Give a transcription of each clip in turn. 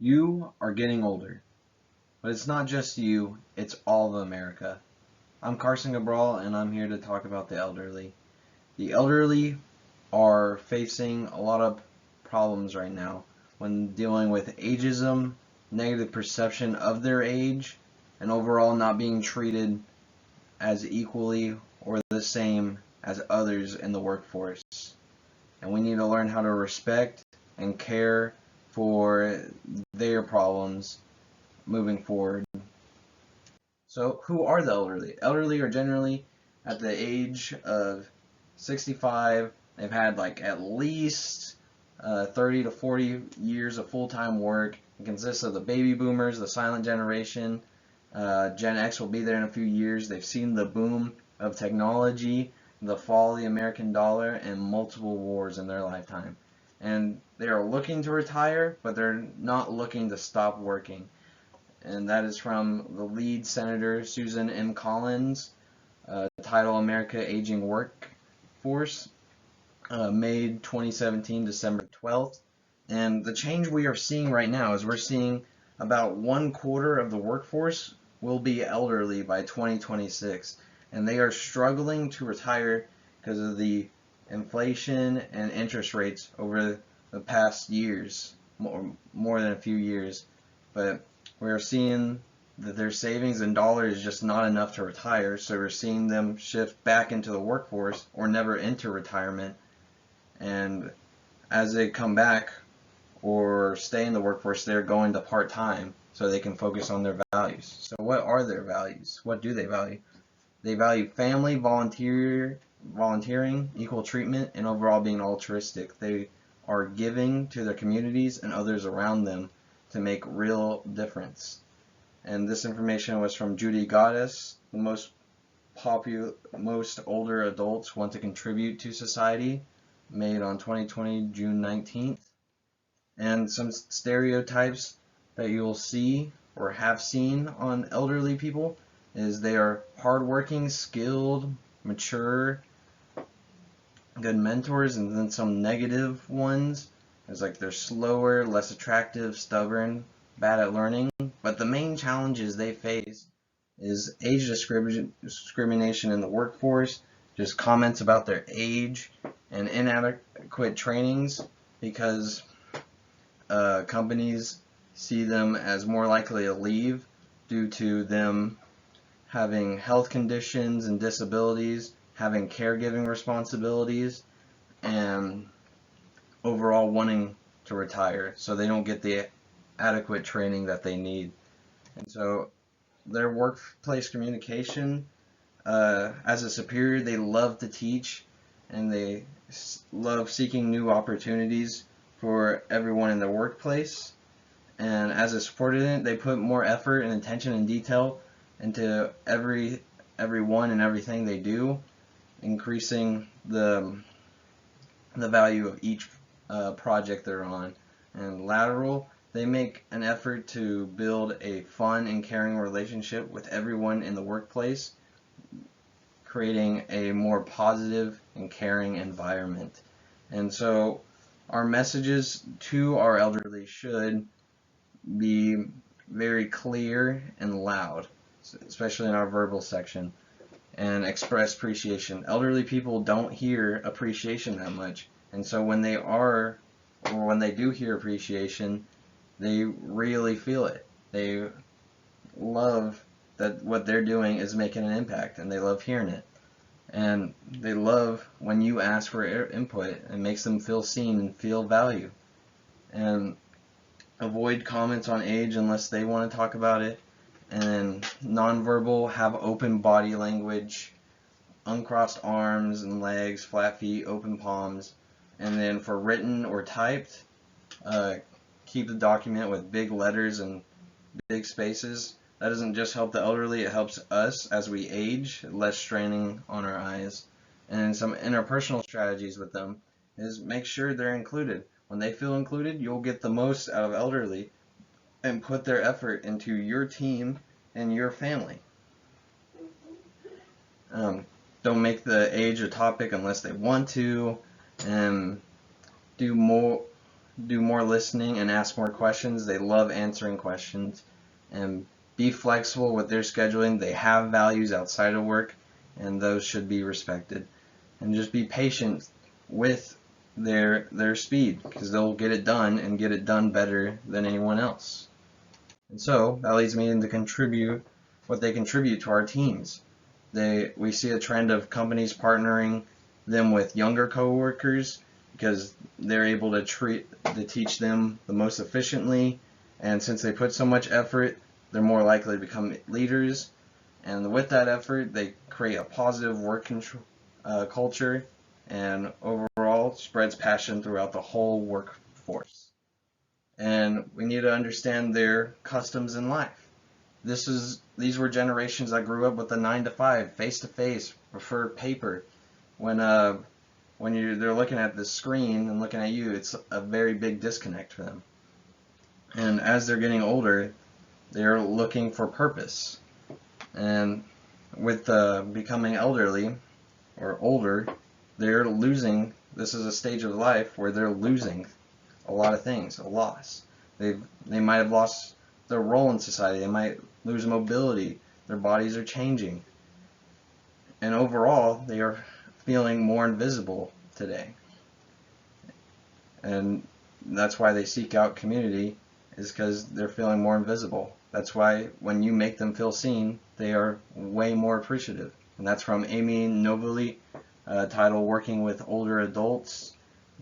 You are getting older, but it's not just you, it's all of America. I'm Carson Cabral, and I'm here to talk about the elderly. The elderly are facing a lot of problems right now when dealing with ageism, negative perception of their age, and overall not being treated as equally or the same as others in the workforce. And we need to learn how to respect and care for their problems moving forward. So, who are the elderly? Elderly are generally at the age of 65. They've had like at least 30 to 40 years of full-time work. It consists of the baby boomers, the silent generation. Gen X will be there in a few years. They've seen the boom of technology, the fall of the American dollar, and multiple wars in their lifetime. And they are looking to retire, but they're not looking to stop working. And that is from the lead senator, Susan M. Collins, title America Aging Workforce, May 2017, December 12th. And the change we are seeing right now is we're seeing about 1/4 of the workforce will be elderly by 2026. And they are struggling to retire because of the inflation and interest rates over the past years, more than a few years. But we're seeing that their savings in dollars is just not enough to retire, so we're seeing them shift back into the workforce or never enter retirement. And as they come back or stay in the workforce, they're going to part-time so they can focus on their values. So what are their values? What do they value? They value family, volunteering, equal treatment, and overall being altruistic. They are giving to their communities and others around them to make real difference. And this information was from Judy Goddess. The most older adults want to contribute to society, made on 2020 June 19th. And some stereotypes that you'll see or have seen on elderly people is they are hardworking, skilled, mature, good mentors, and then some negative ones. It's like they're slower, less attractive, stubborn, bad at learning. But the main challenges they face is age discrimination in the workforce, just comments about their age, and inadequate trainings because companies see them as more likely to leave due to them having health conditions and disabilities, having caregiving responsibilities, and overall wanting to retire, so they don't get the adequate training that they need. And so their workplace communication, as a superior, they love to teach and they love seeking new opportunities for everyone in their workplace. And as a subordinate, they put more effort and attention and detail into everyone and everything they do, increasing the value of each project they're on. And lateral, they make an effort to build a fun and caring relationship with everyone in the workplace, creating a more positive and caring environment. And so our messages to our elderly should be very clear and loud, especially in our verbal section, and express appreciation. Elderly people don't hear appreciation that much, and so when they do hear appreciation, they really feel it. They love that what they're doing is making an impact, and they love hearing it. And they love when you ask for input. It makes them feel seen and feel value. And avoid comments on age unless they want to talk about it. And nonverbal, have open body language, uncrossed arms and legs, flat feet, open palms. And then for written or typed, keep the document with big letters and big spaces. That doesn't just help the elderly, it helps us as we age, less straining on our eyes. And some interpersonal strategies with them is make sure they're included. When they feel included, you'll get the most out of elderly and put their effort into your team and your family. Don't make the age a topic unless they want to, and do more do more listening and ask more questions. They love answering questions. And be flexible with their scheduling. They have values outside of work, and those should be respected. And just be patient with their speed, because they'll get it done and get it done better than anyone else. And so that leads me into what they contribute to our teams. We see a trend of companies partnering them with younger coworkers because they're able to teach them the most efficiently, and since they put so much effort, they're more likely to become leaders, and with that effort they create a positive work culture, and overall spreads passion throughout the whole workforce. And we need to understand their customs in life. These were generations that grew up with the 9 to 5, face to face, prefer paper. When they're looking at the screen and looking at you, it's a very big disconnect for them. And as they're getting older, they're looking for purpose. And with becoming elderly or older, they're losing. This is a stage of life where they're losing a lot of things, a loss. They might have lost their role in society. They might lose mobility. Their bodies are changing. And overall, they are feeling more invisible today. And that's why they seek out community, is because they're feeling more invisible. That's why when you make them feel seen, they are way more appreciative. And that's from Amy Novely, title Working with Older Adults,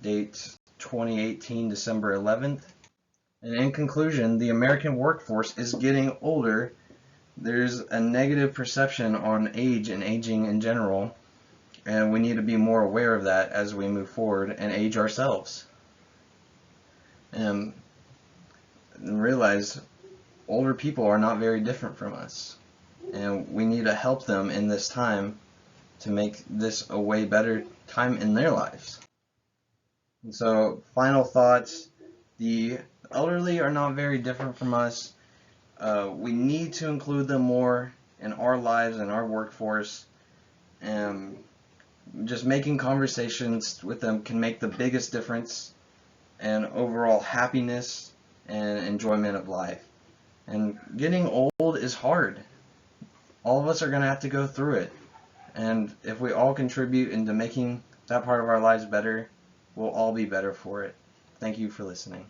date 2018, December 11th. And in conclusion, the American workforce is getting older. There's a negative perception on age and aging in general, and we need to be more aware of that as we move forward and age ourselves. And realize older people are not very different from us, and we need to help them in this time to make this a way better time in their lives. And so, final thoughts: the elderly are not very different from us. We need to include them more in our lives and our workforce, and just making conversations with them can make the biggest difference in overall happiness and enjoyment of life. And getting old is hard. All of us are going to have to go through it. And if we all contribute into making that part of our lives better, we'll all be better for it. Thank you for listening.